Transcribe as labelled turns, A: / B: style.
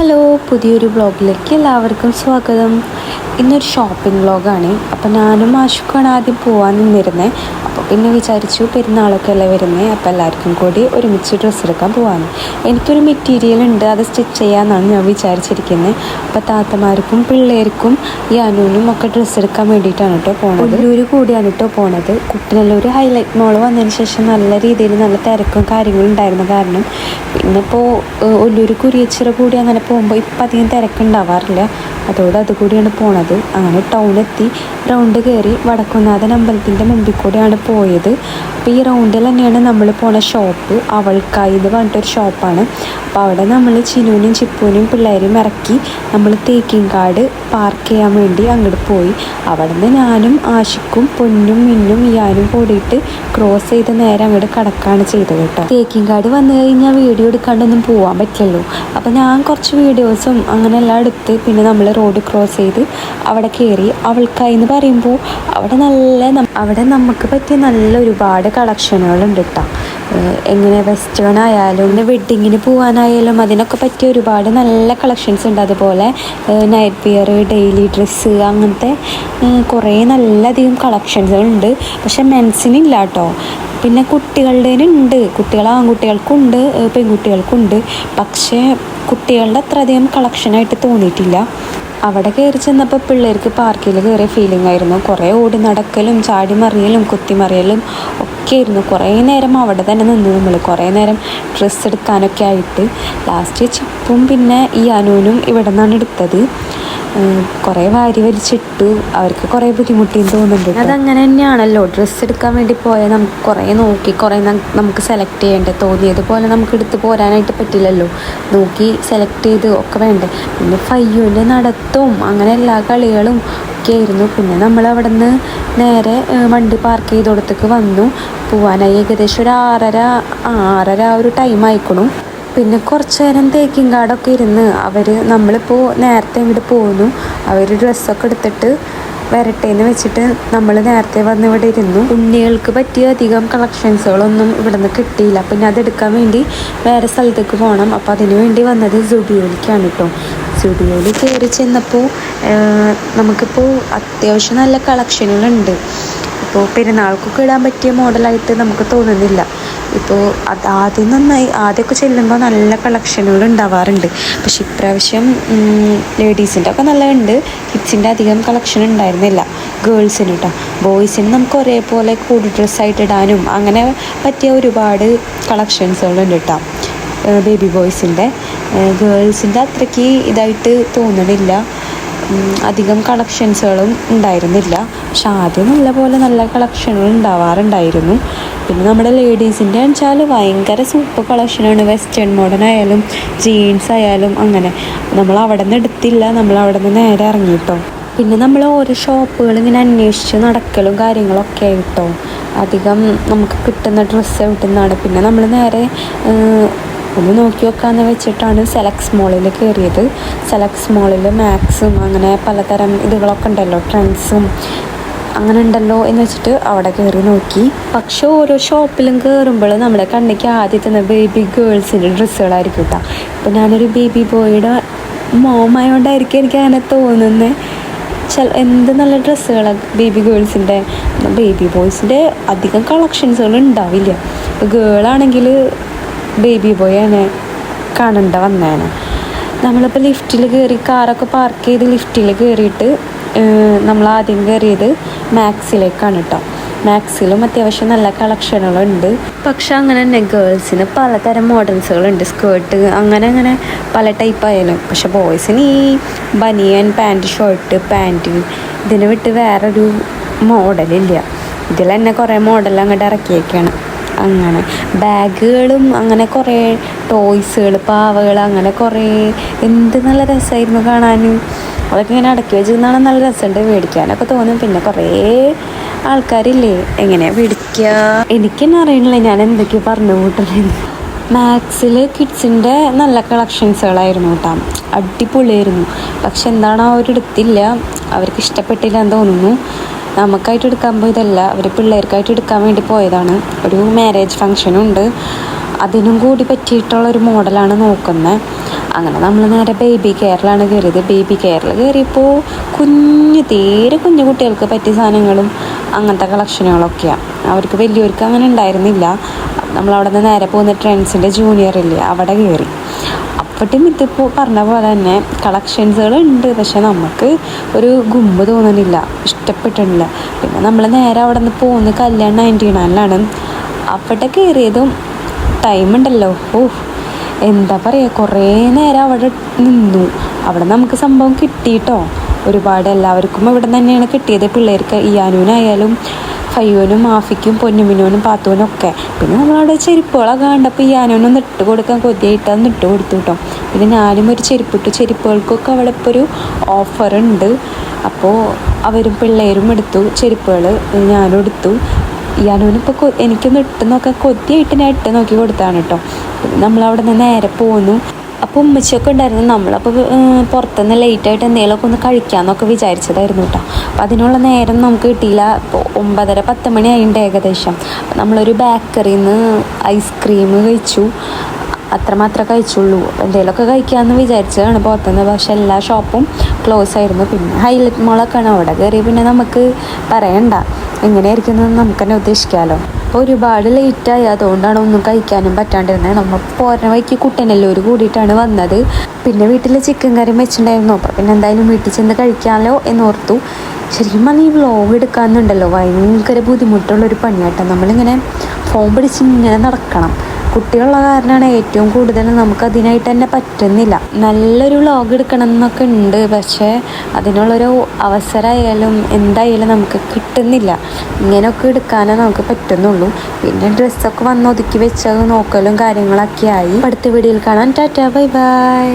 A: Hello, പുതിയൊരു വ്ളോഗിലേക്ക് എല്ലാവർക്കും സ്വാഗതം. ഇന്നൊരു ഷോപ്പിംഗ് വ്ളോഗാണ്. അപ്പോൾ ഞാനും ആശുക്കാണ് ആദ്യം പോകാൻ നിന്നിരുന്നത്. അപ്പോൾ പിന്നെ വിചാരിച്ചു പെരുന്നാളൊക്കെ അല്ലേ വരുന്നത്, അപ്പോൾ എല്ലാവർക്കും കൂടി ഒരുമിച്ച് ഡ്രസ്സ് എടുക്കാൻ പോകാമെന്ന്. എനിക്കൊരു മെറ്റീരിയൽ ഉണ്ട്, അത് സ്റ്റിച്ച് ചെയ്യാമെന്നാണ് ഞാൻ വിചാരിച്ചിരിക്കുന്നത്. അപ്പോൾ താത്തമാർക്കും പിള്ളേർക്കും ഈ അനുവിനും ഒക്കെ ഡ്രസ്സ് എടുക്കാൻ വേണ്ടിയിട്ടാണ് കേട്ടോ പോകുന്നത്. ഒല്ലൂർ കൂടിയാണ് കേട്ടോ പോണത്. കുട്ടനല്ലൂർ ഹൈലൈറ്റ് മോൾ വന്നതിന് ശേഷം നല്ല രീതിയിൽ നല്ല തിരക്കും കാര്യങ്ങളും ഉണ്ടായിരുന്ന കാരണം പിന്നെ ഇപ്പോൾ ഒല്ലൂർ കുരിയച്ചിറ കൂടി അങ്ങനെ പോകുമ്പോൾ ഇപ്പം അധികം തിരക്കുണ്ടാവാറില്ല. അതുകൂടിയാണ് പോണത്. അങ്ങനെ ടൗണെത്തി റൗണ്ട് കയറി വടക്കുന്നാഥൻ അമ്പലത്തിൻ്റെ മുമ്പിൽ കൂടെയാണ് പോയത്. അപ്പോൾ ഈ റൗണ്ടിൽ തന്നെയാണ് നമ്മൾ പോണ ഷോപ്പ്. അവൾക്കായി എന്ന് പറഞ്ഞിട്ടൊരു ഷോപ്പാണ്. അപ്പോൾ അവിടെ നമ്മൾ ചിനുവിനും ചിപ്പുവിനും പിള്ളേരും ഇറക്കി നമ്മൾ തേക്കിൻകാട് പാർക്ക് ചെയ്യാൻ വേണ്ടി അങ്ങോട്ട് പോയി. അവിടെ നിന്ന് ഞാനും ആഷിക്കും പൊന്നും മിന്നും ഞാനും കൂടിയിട്ട് ക്രോസ് ചെയ്ത് നേരെ അങ്ങോട്ട് കടക്കാണ് ചെയ്തത് കേട്ടോ. തേക്കിൻകാട് വന്നു കഴിഞ്ഞാൽ വീഡിയോ എടുക്കാണ്ടൊന്നും പോകാൻ പറ്റില്ലല്ലോ. അപ്പോൾ ഞാൻ കുറച്ച് വീഡിയോസും അങ്ങനെ എല്ലാം എടുത്ത് പിന്നെ നമ്മൾ റോഡ് ക്രോസ് ചെയ്ത് അവിടെ കയറി. അവൾക്കായി എന്ന് പറയുമ്പോൾ അവിടെ നമുക്ക് പറ്റിയ നല്ല ഒരുപാട് കളക്ഷനുകളുണ്ട് കേട്ടോ. എങ്ങനെ വെസ്റ്റേൺ ആയാലും വെഡ്ഡിങ്ങിന് പോകാനായാലും അതിനൊക്കെ പറ്റിയ ഒരുപാട് നല്ല കളക്ഷൻസ് ഉണ്ട്. അതുപോലെ നൈറ്റ് വിയർ, ഡെയിലി ഡ്രസ്സ്, അങ്ങനത്തെ കുറേ നല്ലധികം കളക്ഷൻസുകളുണ്ട്. പക്ഷെ മെൻസിനില്ല കേട്ടോ. പിന്നെ കുട്ടികളുടേനുണ്ട്, ആൺകുട്ടികൾക്കുണ്ട് പെൺകുട്ടികൾക്കുണ്ട്. പക്ഷേ കുട്ടികളുടെ അത്രയധികം കളക്ഷനായിട്ട് തോന്നിയിട്ടില്ല. അവിടെ കയറി ചെന്നപ്പോൾ പിള്ളേർക്ക് പാർക്കിൽ കയറിയ ഫീലിംഗ് ആയിരുന്നു. കുറേ ഓടി നടക്കലും ചാടി മറിയലും കുത്തിമറിയലും ഒക്കെ ആയിരുന്നു. കുറേ നേരം അവിടെ തന്നെ നിന്ന് നമ്മൾ കുറേ നേരം ഡ്രസ്സ് എടുക്കാനൊക്കെ ആയിട്ട് ലാസ്റ്റ് ചിപ്പും പിന്നെ ഈ അനുവിനും ഇവിടെ നിന്നാണ് എടുത്തത്. കുറേ വാരി വലിച്ചിട്ടു. അവർക്ക് കുറേ ബുദ്ധിമുട്ടിയെന്ന് തോന്നുന്നുണ്ട്. അതങ്ങനെ തന്നെയാണല്ലോ, ഡ്രസ്സ് എടുക്കാൻ വേണ്ടി പോയാൽ നമുക്ക് കുറേ നോക്കി കുറേ നമുക്ക് സെലക്ട് ചെയ്യേണ്ടത്. തോന്നിയതുപോലെ നമുക്ക് എടുത്ത് പോരാനായിട്ട് പറ്റില്ലല്ലോ. നോക്കി സെലക്ട് ചെയ്ത് ഒക്കെ വേണ്ടേ. പിന്നെ ഫയ്യുവിൻ്റെ നടത്തും അങ്ങനെ എല്ലാ കളികളും ഒക്കെ ആയിരുന്നു. പിന്നെ നമ്മൾ അവിടെ നിന്ന് നേരെ വണ്ടി പാർക്ക് ചെയ്തോടത്തേക്ക് വന്നു. പോവാനായി ഏകദേശം ഒരു 6:30 ഒരു ടൈം ആയിക്കണു. പിന്നെ കുറച്ച് നേരം തേക്കിൻകാടൊക്കെ ഇരുന്ന് നമ്മളിപ്പോൾ നേരത്തെ ഇങ്ങോട്ട് പോന്നു. അവർ ഡ്രസ്സൊക്കെ എടുത്തിട്ട് വരട്ടേന്ന് വെച്ചിട്ട് നമ്മൾ നേരത്തെ വന്ന് ഇവിടെ ഇരുന്നു. ഉണ്ണികൾക്ക് പറ്റിയ അധികം കളക്ഷൻസുകളൊന്നും ഇവിടെ നിന്ന് കിട്ടിയില്ല. പിന്നെ അതെടുക്കാൻ വേണ്ടി വേറെ സ്ഥലത്തേക്ക് പോകണം. അപ്പോൾ അതിന് വേണ്ടി വന്നത് സുഡിയോയിലേക്കാണ് കേട്ടോ. സുഡിയോയിൽ കയറി ചെന്നപ്പോൾ നമുക്കിപ്പോൾ അത്യാവശ്യം നല്ല കളക്ഷനുകളുണ്ട്. ഇപ്പോൾ പെരുന്നാൾക്കൊക്കെ ഇടാൻ പറ്റിയ മോഡലായിട്ട് നമുക്ക് തോന്നുന്നില്ല. ഇപ്പോൾ ആദ്യമൊക്കെ ചെല്ലുമ്പോൾ നല്ല കളക്ഷനുകൾ ഉണ്ടാവാറുണ്ട്. പക്ഷെ ഇപ്രാവശ്യം ലേഡീസിൻ്റെ ഒക്കെ നല്ലതുണ്ട്. കിഡ്സിൻ്റെ അധികം കളക്ഷൻ ഉണ്ടായിരുന്നില്ല. ഗേൾസിന് കേട്ടോ. ബോയ്സിന് നമുക്ക് ഒരേപോലെ കൂടി ഡ്രസ്സായിട്ട് ഇടാനും അങ്ങനെ പറ്റിയ ഒരുപാട് കളക്ഷൻസുകളുണ്ട് കേട്ടോ. ബേബി ബോയ്സിൻ്റെ. ഗേൾസിൻ്റെ അത്രയ്ക്ക് ഇതായിട്ട് തോന്നണില്ല. അധികം കളക്ഷൻസുകളും ഉണ്ടായിരുന്നില്ല. പക്ഷെ ആദ്യം നല്ല കളക്ഷനുകൾ ഉണ്ടാവാറുണ്ടായിരുന്നു. പിന്നെ നമ്മുടെ ലേഡീസിൻ്റെ വെച്ചാൽ ഭയങ്കര സൂപ്പർ കളക്ഷനാണ്. വെസ്റ്റേൺ മോഡേൺ ആയാലും ജീൻസ് ആയാലും അങ്ങനെ. നമ്മൾ അവിടെ നിന്ന് എടുത്തില്ല, നമ്മൾ അവിടെ നിന്ന് നേരെ ഇറങ്ങിയിട്ടോ. പിന്നെ നമ്മൾ ഓരോ ഷോപ്പുകൾ ഇങ്ങനെ അന്വേഷിച്ച് നടക്കലും കാര്യങ്ങളൊക്കെ ആയിട്ടോ. അധികം നമുക്ക് കിട്ടുന്ന ഡ്രസ്സ് കിട്ടുന്നതാണ്. പിന്നെ നമ്മൾ നേരെ ഒന്ന് നോക്കി വെക്കാമെന്ന് വെച്ചിട്ടാണ് സെലക്സ് മോളിൽ കയറിയത്. സെലക്സ് മോളിൽ മാക്സും അങ്ങനെ പലതരം ഇതുകളൊക്കെ ഉണ്ടല്ലോ, ട്രെൻഡ്സും അങ്ങനെ ഉണ്ടല്ലോ എന്ന് വെച്ചിട്ട് അവിടെ കയറി നോക്കി. പക്ഷെ ഓരോ ഷോപ്പിലും കയറുമ്പോൾ നമ്മുടെ കണ്ണിക്ക് ആദ്യത്തെ ബേബി ഗേൾസിൻ്റെ ഡ്രസ്സുകളായിരിക്കും കേട്ടോ. ഇപ്പോൾ ഞാനൊരു ബേബി ബോയുടെ മോമായോണ്ടായിരിക്കും എനിക്ക് അങ്ങനെ തോന്നുന്നത്. എന്ത് നല്ല ഡ്രസ്സുകളാണ് ബേബി ഗേൾസിൻ്റെ. ബേബി ബോയ്സിൻ്റെ അധികം കളക്ഷൻസുകൾ ഉണ്ടാവില്ല. ഗേളാണെങ്കിൽ ബേബി ബോയാണ് കാണണ്ട വന്നേനെ. നമ്മളിപ്പോൾ ലിഫ്റ്റിൽ കയറി കാറൊക്കെ പാർക്ക് ചെയ്ത് ലിഫ്റ്റിൽ കയറിയിട്ട് നമ്മൾ ആദ്യം കയറിയത് മാക്സിലേക്കാണ് കേട്ടോ. മാക്സിലും അത്യാവശ്യം നല്ല കളക്ഷനുകളുണ്ട്. പക്ഷെ അങ്ങനെ തന്നെ ഗേൾസിന് പലതരം മോഡൽസുകളുണ്ട്. സ്കേർട്ട് അങ്ങനെ പല ടൈപ്പ് ആയാലും. പക്ഷെ ബോയ്സിന് ഈ ബനിയൻ, പാൻറ്റ്, ഷർട്ട്, പാൻറ്റ് ഇതിന് വിട്ട് വേറൊരു മോഡലില്ല. ഇതിൽ തന്നെ കുറേ മോഡൽ അങ്ങോട്ട് ഇറക്കിയേക്കാണ്. അങ്ങനെ ബാഗുകളും അങ്ങനെ കുറേ ടോയ്സുകൾ, പാവകൾ, അങ്ങനെ കുറേ എന്ത് നല്ല രസമായിരുന്നു കാണാൻ. അതൊക്കെ ഇങ്ങനെ അടക്കി വെച്ചിരുന്നാണ് നല്ല രസമുണ്ട്. മേടിക്കാനൊക്കെ തോന്നും. പിന്നെ കുറേ ആൾക്കാരില്ലേ, എങ്ങനെയാണ് മേടിക്കുക എനിക്കെന്നെ അറിയണില്ല ഞാൻ എന്തൊക്കെയാണ് പറഞ്ഞു കൂട്ടുന്നത്. മാക്സിൽ കിഡ്സിൻ്റെ നല്ല കളക്ഷൻസുകളായിരുന്നു കേട്ടോ. അടിപൊളിയായിരുന്നു. പക്ഷെ എന്താണ് അവരെടുത്തില്ല, അവർക്ക് ഇഷ്ടപ്പെട്ടില്ല എന്ന് തോന്നുന്നു. നമുക്കായിട്ട് എടുക്കാൻ പോയതല്ല, അവർ പിള്ളേർക്കായിട്ട് എടുക്കാൻ വേണ്ടി പോയതാണ്. ഒരു മാരേജ് ഫങ്ഷനും ഉണ്ട്. അതിനും കൂടി പറ്റിയിട്ടുള്ളൊരു മോഡലാണ് നോക്കുന്നത്. അങ്ങനെ നമ്മൾ നേരെ ബേബി കെയറിലാണ് കയറിയത്. ബേബി കെയറിൽ കയറിയപ്പോൾ തീരെ കുഞ്ഞു കുട്ടികൾക്ക് പറ്റിയ സാധനങ്ങളും അങ്ങനത്തെ കളക്ഷനുകളൊക്കെയാണ്. അവർക്ക് വലിയവർക്ക് അങ്ങനെ ഉണ്ടായിരുന്നില്ല. നമ്മളവിടെ നിന്ന് നേരെ പോകുന്ന ട്രെൻഡ്സിൻ്റെ ജൂനിയറില്ലേ, അവിടെ കയറി. അപ്പോഴും ഇതിപ്പോൾ പറഞ്ഞ പോലെ തന്നെ കളക്ഷൻസുകളുണ്ട്, പക്ഷെ നമുക്ക് ഒരു ഗുമ്പ് തോന്നുന്നില്ല, ഇഷ്ടപ്പെട്ടിട്ടില്ല. പിന്നെ നമ്മൾ നേരെ അവിടെ നിന്ന് പോകുന്ന കല്യാൺ 99-ലാണ്. അവിടെ കയറിയതും ടൈമുണ്ടല്ലോ, എന്താ പറയുക, കുറേ നേരം അവിടെ നിന്നു. അവിടെ നമുക്ക് സംഭവം കിട്ടിയിട്ടോ ഒരുപാട്. എല്ലാവർക്കും ഇവിടെ തന്നെയാണ് കിട്ടിയത്. പിള്ളേർക്ക് ഇയാനൂനായാലും ഫയ്യോനും ആഫിക്കും പൊന്നുമിനോനും പാത്തൂനും ഒക്കെ. പിന്നെ നമ്മളവിടെ ചെരുപ്പുകളൊക്കെ കണ്ടപ്പോൾ ഇയാനൂനൊന്ന് ഇട്ട് കൊടുക്കാൻ കൊതിയായിട്ട് അതൊന്ന് ഇട്ട് കൊടുത്തു കേട്ടോ. പിന്നെ ഞാനും ഒരു ചെരുപ്പിട്ടു. ചെരുപ്പുകൾക്കൊക്കെ അവിടെ ഇപ്പോൾ ഒരു ഓഫറുണ്ട്. അപ്പോൾ അവരും പിള്ളേരും എടുത്തു ചെരുപ്പുകൾ, ഞാനും എടുത്തു. ഇയാനൂനിപ്പോൾ എനിക്കൊന്ന് ഇട്ട് നോക്കാൻ കൊതിയായിട്ട് ഞാൻ ഇട്ട് നോക്കി കൊടുത്താണ് കേട്ടോ. നമ്മളവിടെ നിന്ന് നേരെ പോന്നു. അപ്പോൾ ഉമ്മച്ചിയൊക്കെ ഉണ്ടായിരുന്നു. നമ്മളപ്പോൾ പുറത്തുനിന്ന് ലേറ്റായിട്ട് എന്തെങ്കിലുമൊക്കെ ഒന്ന് കഴിക്കാമെന്നൊക്കെ വിചാരിച്ചതായിരുന്നു കേട്ടോ. അപ്പം അതിനുള്ള നേരം നമുക്ക് കിട്ടിയില്ല. അപ്പോൾ 9:30-10 മണി ആയിട്ടുണ്ട് ഏകദേശം. അപ്പം നമ്മളൊരു ബേക്കറിയിൽ നിന്ന് ഐസ്ക്രീം കഴിച്ചു. അത്രമാത്രമേ കഴിച്ചുള്ളൂ. എന്തെങ്കിലുമൊക്കെ കഴിക്കാമെന്ന് വിചാരിച്ചതാണ് പുറത്തുനിന്ന്. പക്ഷെ എല്ലാ ഷോപ്പും ക്ലോസ് ആയിരുന്നു. പിന്നെ ഹൈലൈറ്റ് മോളൊക്കെയാണ്, അവിടെ കയറി പിന്നെ നമുക്ക് പറയണ്ട എങ്ങനെയായിരിക്കുന്നതെന്ന് നമുക്ക് തന്നെ ഉദ്ദേശിക്കാമല്ലോ. അപ്പോൾ ഒരുപാട് ലേറ്റായി, അതുകൊണ്ടാണ് ഒന്നും കഴിക്കാനും പറ്റാണ്ടിരുന്നത്. നമ്മൾ പോരുന്ന വഴിക്ക് കുട്ടനെല്ലൂർ കൂടിയിട്ടാണ് വന്നത്. പിന്നെ വീട്ടിൽ ചിക്കൻ കറിയും വെച്ചിട്ടുണ്ടായിരുന്നു. അപ്പോൾ പിന്നെ എന്തായാലും വീട്ടിൽ ചെന്ന് കഴിക്കാമല്ലോ എന്നോർത്തു. ശരിക്കും പറഞ്ഞാൽ ഈ വ്ളോഗ് എടുക്കാമെന്നുണ്ടല്ലോ ഭയങ്കര ബുദ്ധിമുട്ടുള്ളൊരു പണിയാട്ടോ. നമ്മളിങ്ങനെ ഫോൺ പിടിച്ച് ഇങ്ങനെ നടക്കണം. കുട്ടികളുള്ള കാരണമാണ് ഏറ്റവും കൂടുതൽ നമുക്കതിനായിട്ട് തന്നെ പറ്റുന്നില്ല. നല്ലൊരു വ്ളോഗ് എടുക്കണം എന്നൊക്കെ ഉണ്ട്, പക്ഷേ അതിനുള്ളൊരു അവസരമായാലും എന്തായാലും നമുക്ക് കിട്ടുന്നില്ല. ഇങ്ങനെയൊക്കെ എടുക്കാനേ നമുക്ക് പറ്റുന്നുള്ളൂ. പിന്നെ ഡ്രസ്സൊക്കെ വന്ന് ഒതുക്കി വെച്ചത് നോക്കലും കാര്യങ്ങളൊക്കെ ആയി. അടുത്ത വീഡിയോയിൽ കാണാൻ. Tata, bye bye.